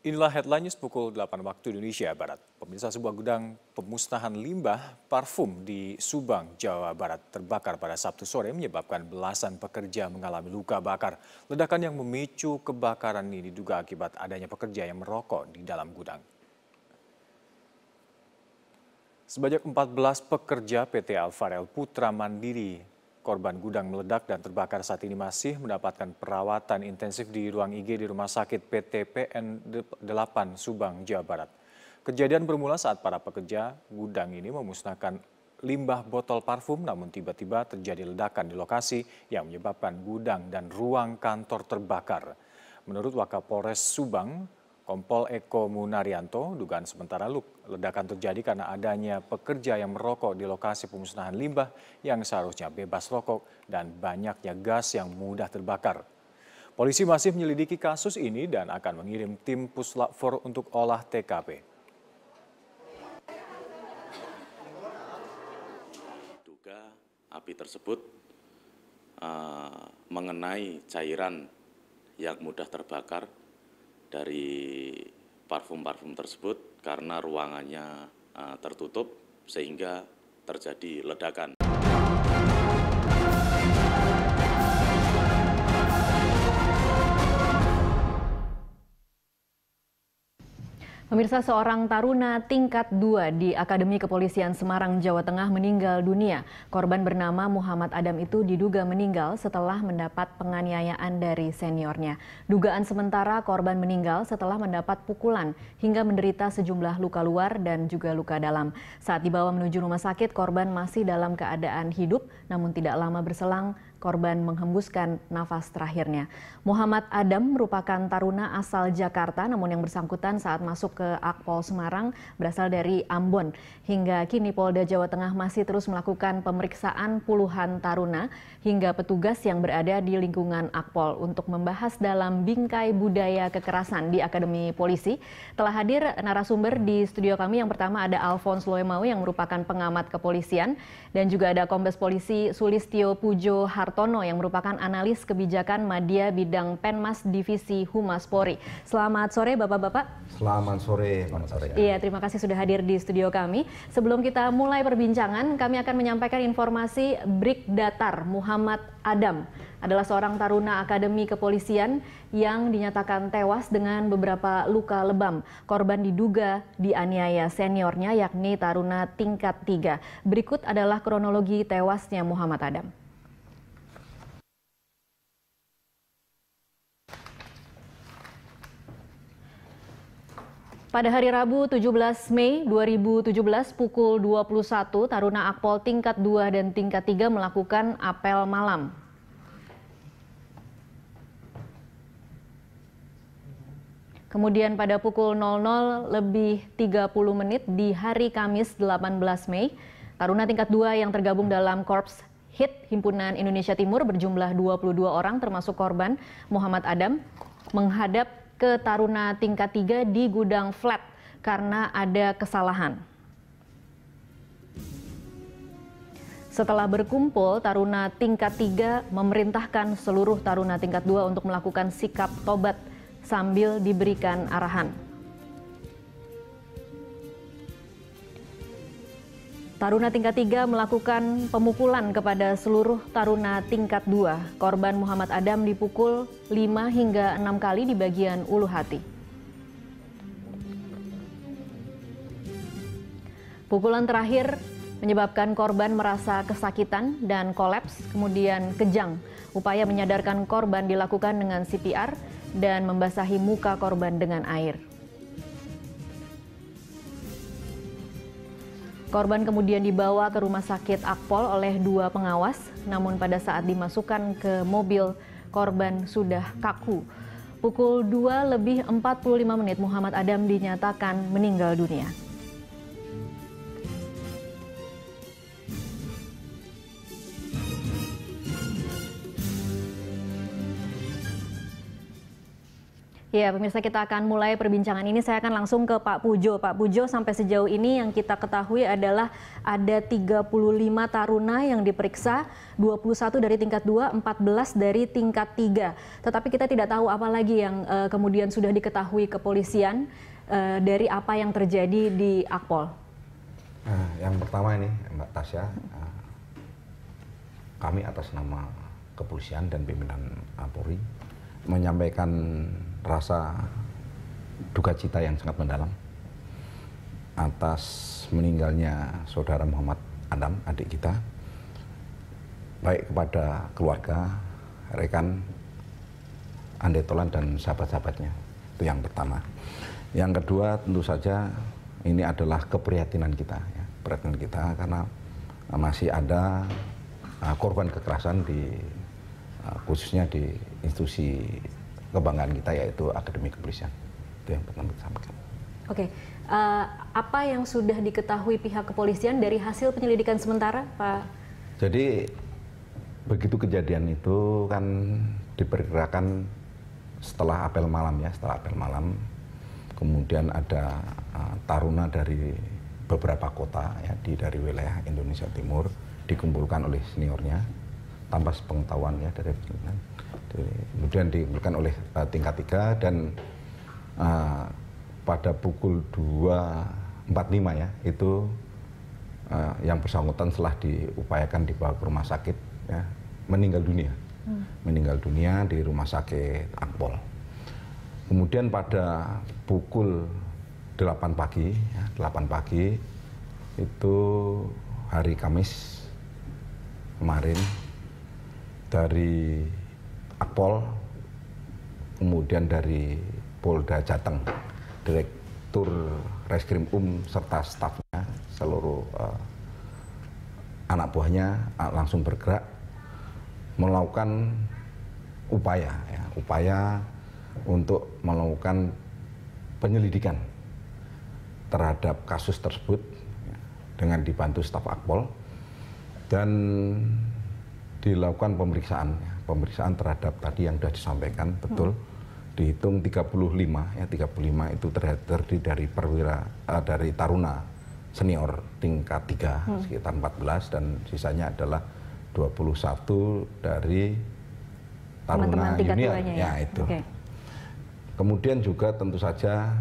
Inilah headline news pukul 8 waktu Indonesia Barat. Pemirsa, sebuah gudang pemusnahan limbah parfum di Subang, Jawa Barat terbakar pada Sabtu sore menyebabkan belasan pekerja mengalami luka bakar. Ledakan yang memicu kebakaran ini diduga akibat adanya pekerja yang merokok di dalam gudang. Sebanyak 14 pekerja PT Alvarel Putra Mandiri korban gudang meledak dan terbakar saat ini masih mendapatkan perawatan intensif di ruang IG di Rumah Sakit PT PN 8 Subang, Jawa Barat. Kejadian bermula saat para pekerja gudang ini memusnahkan limbah botol parfum, namun tiba-tiba terjadi ledakan di lokasi yang menyebabkan gudang dan ruang kantor terbakar. Menurut Wakapolres Subang, Kompol Eko Munaryanto, dugaan sementara ledakan terjadi karena adanya pekerja yang merokok di lokasi pemusnahan limbah yang seharusnya bebas rokok dan banyaknya gas yang mudah terbakar. Polisi masih menyelidiki kasus ini dan akan mengirim tim Puslap 4 untuk olah TKP. Duga api tersebut mengenai cairan yang mudah terbakar dari parfum-parfum tersebut karena ruangannya tertutup sehingga terjadi ledakan. Pemirsa, seorang taruna tingkat 2 di Akademi Kepolisian Semarang, Jawa Tengah meninggal dunia. Korban bernama Muhammad Adam itu diduga meninggal setelah mendapat penganiayaan dari seniornya. Dugaan sementara korban meninggal setelah mendapat pukulan hingga menderita sejumlah luka luar dan juga luka dalam. Saat dibawa menuju rumah sakit, korban masih dalam keadaan hidup, namun tidak lama berselang korban menghembuskan nafas terakhirnya. Muhammad Adam merupakan taruna asal Jakarta, namun yang bersangkutan saat masuk ke Akpol Semarang berasal dari Ambon. Hingga kini Polda Jawa Tengah masih terus melakukan pemeriksaan puluhan taruna hingga petugas yang berada di lingkungan Akpol untuk membahas dalam bingkai budaya kekerasan di Akademi Polisi. Telah hadir narasumber di studio kami. Yang pertama ada Alphonse Loemau yang merupakan pengamat kepolisian dan juga ada Kombes Polisi Sulistyo Pujo Hartono yang merupakan analis kebijakan Madya Bidang Penmas Divisi Humas Polri. Selamat sore Bapak-bapak. Selamat sore. Iya, terima kasih sudah hadir di studio kami. Sebelum kita mulai perbincangan, kami akan menyampaikan informasi Brigdatar Muhammad Adam adalah seorang taruna Akademi Kepolisian yang dinyatakan tewas dengan beberapa luka lebam. Korban diduga dianiaya seniornya yakni taruna tingkat 3. Berikut adalah kronologi tewasnya Muhammad Adam. Pada hari Rabu 17 Mei 2017 pukul 21, taruna Akpol tingkat 2 dan tingkat 3 melakukan apel malam. Kemudian pada pukul 00:30 di hari Kamis 18 Mei, taruna tingkat 2 yang tergabung dalam Korps HIT Himpunan Indonesia Timur berjumlah 22 orang termasuk korban Muhammad Adam menghadap ke taruna tingkat 3 di gudang flat karena ada kesalahan. Setelah berkumpul, taruna tingkat 3 memerintahkan seluruh taruna tingkat 2 untuk melakukan sikap tobat sambil diberikan arahan. Taruna tingkat 3 melakukan pemukulan kepada seluruh taruna tingkat 2. Korban Muhammad Adam dipukul 5 hingga 6 kali di bagian ulu hati. Pukulan terakhir menyebabkan korban merasa kesakitan dan kolaps, kemudian kejang. Upaya menyadarkan korban dilakukan dengan CPR dan membasahi muka korban dengan air. Korban kemudian dibawa ke rumah sakit Akpol oleh 2 pengawas, namun pada saat dimasukkan ke mobil, korban sudah kaku. Pukul 2:45 Muhammad Adam dinyatakan meninggal dunia. Ya, pemirsa, kita akan mulai perbincangan ini. Saya akan langsung ke Pak Pujo. Pak Pujo, sampai sejauh ini yang kita ketahui adalah ada 35 taruna yang diperiksa, 21 dari tingkat 2, 14 dari tingkat 3. Tetapi kita tidak tahu apa lagi yang kemudian sudah diketahui kepolisian dari apa yang terjadi di Akpol. Yang pertama ini, Mbak Tasya, kami atas nama kepolisian dan pimpinan Polri menyampaikan rasa duka cita yang sangat mendalam atas meninggalnya saudara Muhammad Adam, adik kita, baik kepada keluarga, rekan, Andetolan dan sahabat-sahabatnya. Itu yang pertama. Yang kedua, tentu saja ini adalah keprihatinan kita, ya, keprihatinan kita karena masih ada korban kekerasan khususnya di institusi kebanggaan kita, yaitu Akademi Kepolisian. Itu yang pertama kita sampaikan. Oke, apa yang sudah diketahui pihak kepolisian dari hasil penyelidikan sementara, Pak? Jadi begitu kejadian itu kan diperkirakan setelah apel malam, ya, setelah apel malam, kemudian ada taruna dari beberapa kota, ya, dari wilayah Indonesia Timur dikumpulkan oleh seniornya tanpa sepengetahuan, ya, dari kemudian dikumpulkan oleh tingkat 3 dan pada pukul 2.45, ya, itu yang bersangkutan setelah diupayakan dibawa ke rumah sakit, ya, meninggal dunia di rumah sakit Akpol. Kemudian pada pukul 8 pagi, ya, 8 pagi itu hari Kamis kemarin, dari Akpol, kemudian dari Polda Jateng, Direktur Reskrim serta stafnya, seluruh anak buahnya langsung bergerak melakukan upaya untuk melakukan penyelidikan terhadap kasus tersebut, ya, dengan dibantu staf Akpol, dan dilakukan pemeriksaan terhadap tadi yang sudah disampaikan, betul, dihitung 35, ya, 35 itu terdiri dari dari taruna senior tingkat 3 sekitar 14, dan sisanya adalah 21 dari taruna junior, ya, itu. Okay. Kemudian juga tentu saja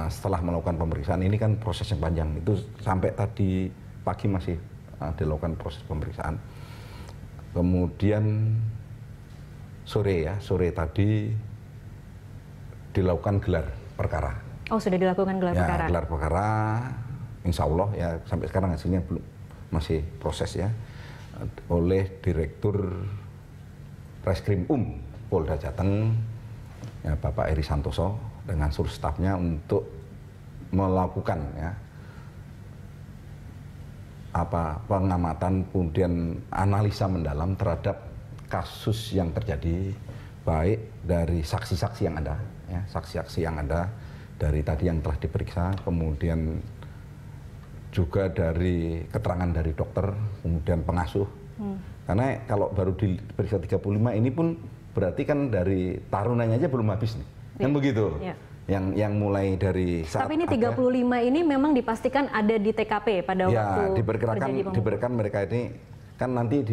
setelah melakukan pemeriksaan ini kan proses yang panjang, itu sampai tadi pagi masih dilakukan proses pemeriksaan. Kemudian sore tadi dilakukan gelar perkara. Oh, sudah dilakukan gelar perkara? Gelar perkara, insya Allah, ya, sampai sekarang hasilnya belum, masih proses, ya, oleh Direktur Reskrim Polda Jateng, ya, Bapak Eri Santoso, dengan seluruh stafnya untuk melakukan, ya, pengamatan, kemudian analisa mendalam terhadap kasus yang terjadi, baik dari saksi-saksi yang ada, ya, saksi-saksi yang ada dari tadi yang telah diperiksa, kemudian juga dari keterangan dari dokter, kemudian pengasuh. Karena kalau baru diperiksa 35 ini pun berarti kan dari tarunanya aja belum habis nih, kan begitu. Yang mulai dari saat. Tapi ini 35 ini memang dipastikan ada di TKP pada waktu diperkirakan mereka ini kan nanti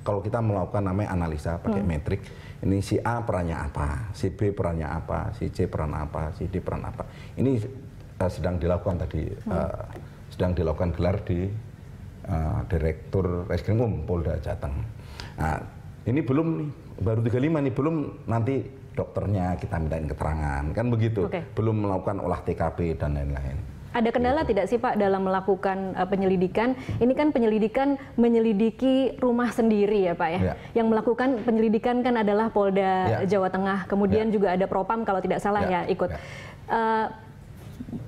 kalau kita melakukan namanya analisa pakai metrik, ini si A perannya apa, si B perannya apa, si C peran apa, si D peran apa. Ini sedang dilakukan tadi, sedang dilakukan gelar di Direktur Reskrim Polda Jateng. Nah, ini belum nih, baru 35 nih, belum nanti dokternya kita mintain keterangan, kan begitu. Belum melakukan olah TKP dan lain-lain. Ada kendala tidak sih, Pak, dalam melakukan penyelidikan? Ini kan penyelidikan menyelidiki rumah sendiri, ya, Pak, ya. Yang melakukan penyelidikan kan adalah Polda Jawa Tengah, kemudian juga ada Propam kalau tidak salah, ya, ikut.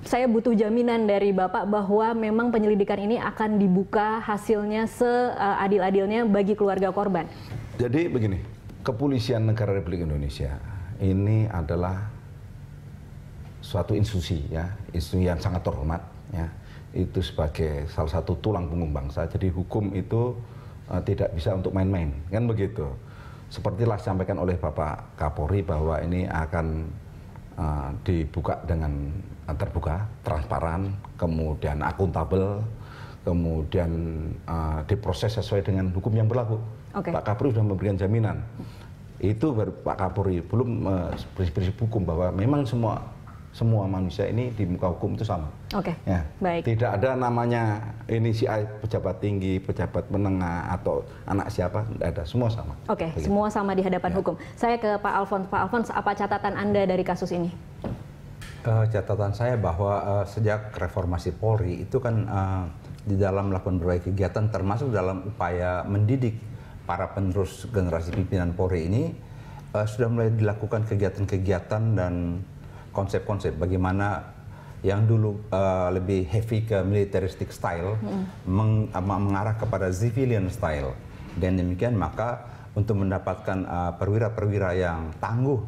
Saya butuh jaminan dari Bapak bahwa memang penyelidikan ini akan dibuka hasilnya seadil-adilnya bagi keluarga korban. Jadi begini, Kepolisian Negara Republik Indonesia ini adalah suatu institusi, ya, institusi yang sangat terhormat, ya. Itu sebagai salah satu tulang punggung bangsa. Jadi hukum itu tidak bisa untuk main-main, kan begitu. sepertilah disampaikan oleh Bapak Kapolri bahwa ini akan dibuka dengan terbuka, transparan, kemudian akuntabel, kemudian diproses sesuai dengan hukum yang berlaku. Pak Kapolri sudah memberikan jaminan. Itu Pak Kapolri belum prinsip hukum bahwa memang semua manusia ini di muka hukum itu sama. Ya, baik. Tidak ada namanya ini si pejabat tinggi, pejabat menengah atau anak siapa, tidak ada, semua sama. Semua sama di hadapan hukum. Saya ke Pak Alfons. Pak Alfons, apa catatan Anda dari kasus ini? Catatan saya bahwa sejak reformasi Polri itu kan di dalam melakukan berbagai kegiatan, termasuk dalam upaya mendidik para penerus generasi pimpinan Polri ini, sudah mulai dilakukan kegiatan-kegiatan dan konsep-konsep bagaimana yang dulu lebih heavy ke militaristic style mengarah kepada civilian style. Dan demikian maka untuk mendapatkan perwira-perwira yang tangguh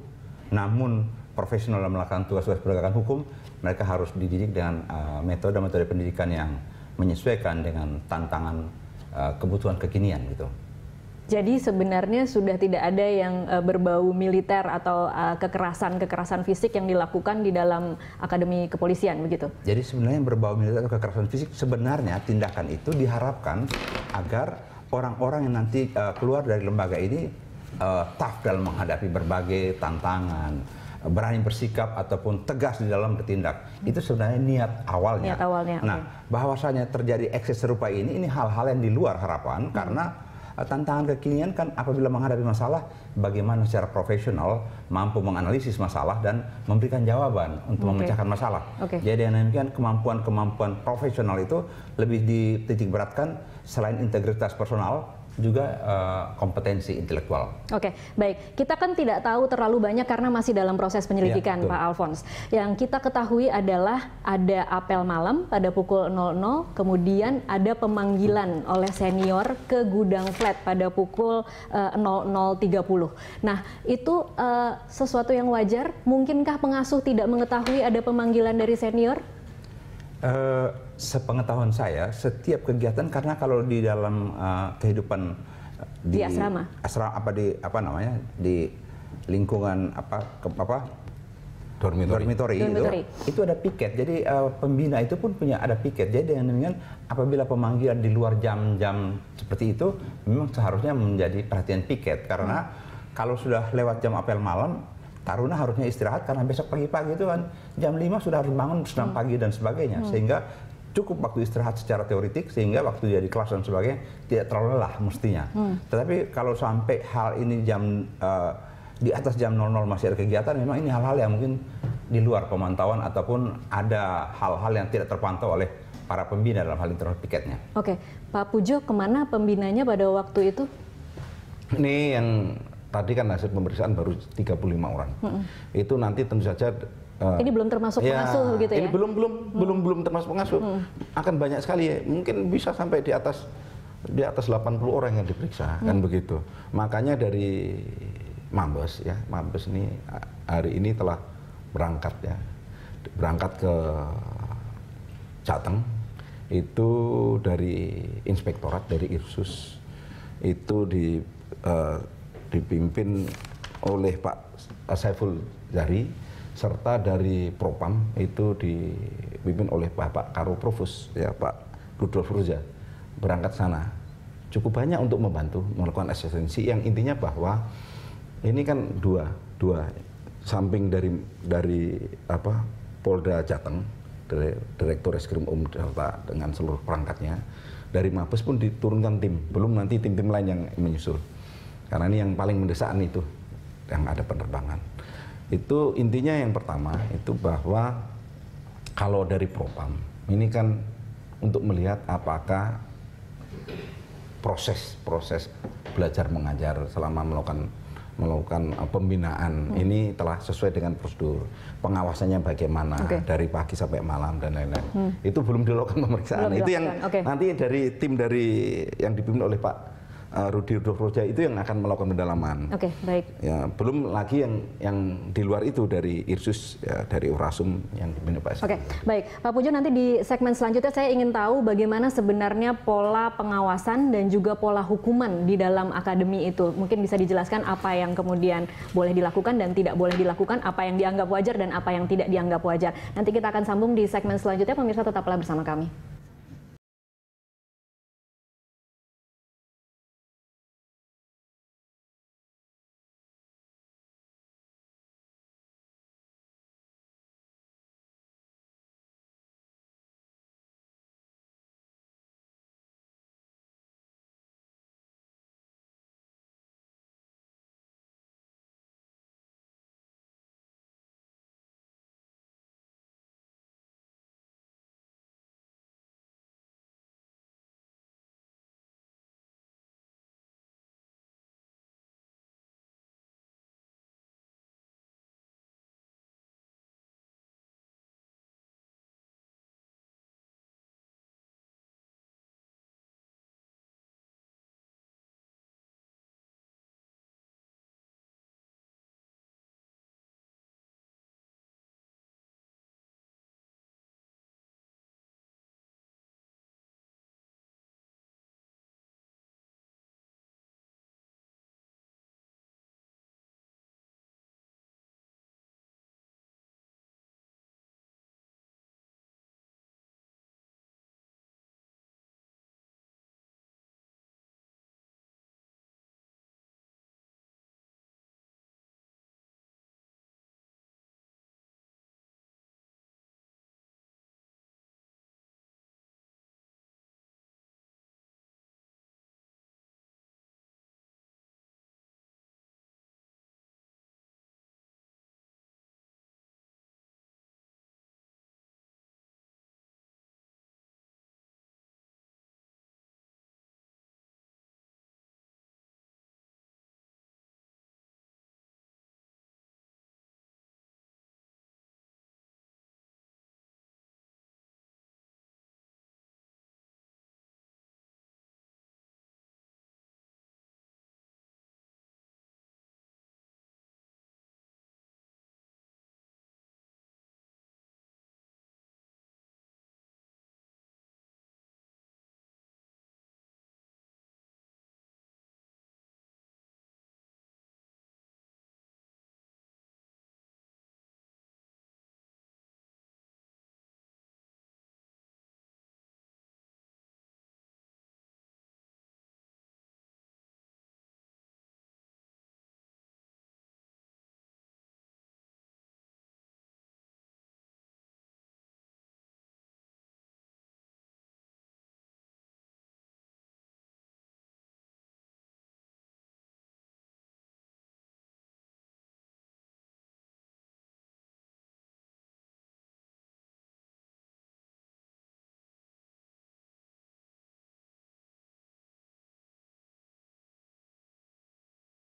namun profesional dalam melakukan tugas-tugas penegakan hukum, mereka harus dididik dengan metode-metode pendidikan yang menyesuaikan dengan tantangan kebutuhan kekinian gitu. Jadi sebenarnya sudah tidak ada yang berbau militer atau kekerasan fisik yang dilakukan di dalam Akademi Kepolisian, begitu? Jadi sebenarnya yang berbau militer atau kekerasan fisik, sebenarnya tindakan itu diharapkan agar orang-orang yang nanti keluar dari lembaga ini tough dalam menghadapi berbagai tantangan, berani bersikap ataupun tegas di dalam bertindak. Itu sebenarnya niat awalnya. Nah, bahwasanya terjadi ekses serupa ini hal-hal yang di luar harapan karena tantangan kekinian kan apabila menghadapi masalah, bagaimana secara profesional mampu menganalisis masalah dan memberikan jawaban untuk memecahkan masalah. Jadi yang demikian kemampuan profesional itu lebih dititik beratkan selain integritas personal, juga kompetensi intelektual. Baik. Kita kan tidak tahu terlalu banyak karena masih dalam proses penyelidikan, Pak Alfons. Yang kita ketahui adalah ada apel malam pada pukul 00, kemudian ada pemanggilan oleh senior ke gudang flat pada pukul 00.30. Nah, itu sesuatu yang wajar? Mungkinkah pengasuh tidak mengetahui ada pemanggilan dari senior? Sepengetahuan saya, setiap kegiatan, karena kalau di dalam kehidupan di asrama, di lingkungan dormitory itu ada piket. Jadi pembina itu pun ada piket. Jadi dengan demikian apabila pemanggilan di luar jam-jam seperti itu, memang seharusnya menjadi perhatian piket karena kalau sudah lewat jam apel malam, taruna harusnya istirahat karena besok pagi-pagi itu kan jam 5 sudah harus bangun senam pagi dan sebagainya, sehingga cukup waktu istirahat secara teoritik sehingga waktu dia di kelas dan sebagainya tidak terlalu lelah mestinya. Tetapi kalau sampai hal ini di atas jam 00 masih ada kegiatan, memang ini hal-hal yang mungkin di luar pemantauan ataupun ada hal-hal yang tidak terpantau oleh para pembina dalam hal internal piketnya. Pak Pujo, kemana pembinanya pada waktu itu? Ini yang tadi kan hasil pemeriksaan baru 35 orang. Itu nanti tentu saja ini belum termasuk pengasuh gitu ya? Ini belum termasuk pengasuh. Akan banyak sekali ya. Mungkin bisa sampai di atas 80 orang yang diperiksa kan begitu. Makanya dari Mabes ini hari ini telah berangkat ke Jateng itu dari inspektorat dari Irsus itu dipimpin oleh Pak Saiful Zahri, serta dari Propam itu dipimpin oleh Bapak Karo Provos, Pak Rudolf Ruza, berangkat sana. Cukup banyak untuk membantu melakukan asistensi, yang intinya bahwa ini kan dua samping dari Polda Jateng, Direktur Reskrim Jakarta dengan seluruh perangkatnya, dari Mabes pun diturunkan tim, belum nanti tim-tim lain yang menyusul. Karena ini yang paling mendesak itu, yang ada penerbangan. Itu intinya yang pertama, itu bahwa kalau dari Propam, ini kan untuk melihat apakah proses belajar mengajar selama melakukan pembinaan ini telah sesuai dengan prosedur, pengawasannya bagaimana dari pagi sampai malam dan lain-lain. Itu belum dilakukan pemeriksaan. Itu yang nanti dari tim yang dipimpin oleh Pak Rudi Rudolfroja itu yang akan melakukan pendalaman. Oke, baik. Ya, belum lagi yang di luar itu dari Irsus, ya, dari Orasum yang dipimpin Pak Oke, baik. Pak Pujo, nanti di segmen selanjutnya saya ingin tahu bagaimana sebenarnya pola pengawasan dan juga pola hukuman di dalam akademi itu. Mungkin bisa dijelaskan apa yang kemudian boleh dilakukan dan tidak boleh dilakukan, apa yang dianggap wajar dan apa yang tidak dianggap wajar. Nanti kita akan sambung di segmen selanjutnya, pemirsa tetaplah bersama kami.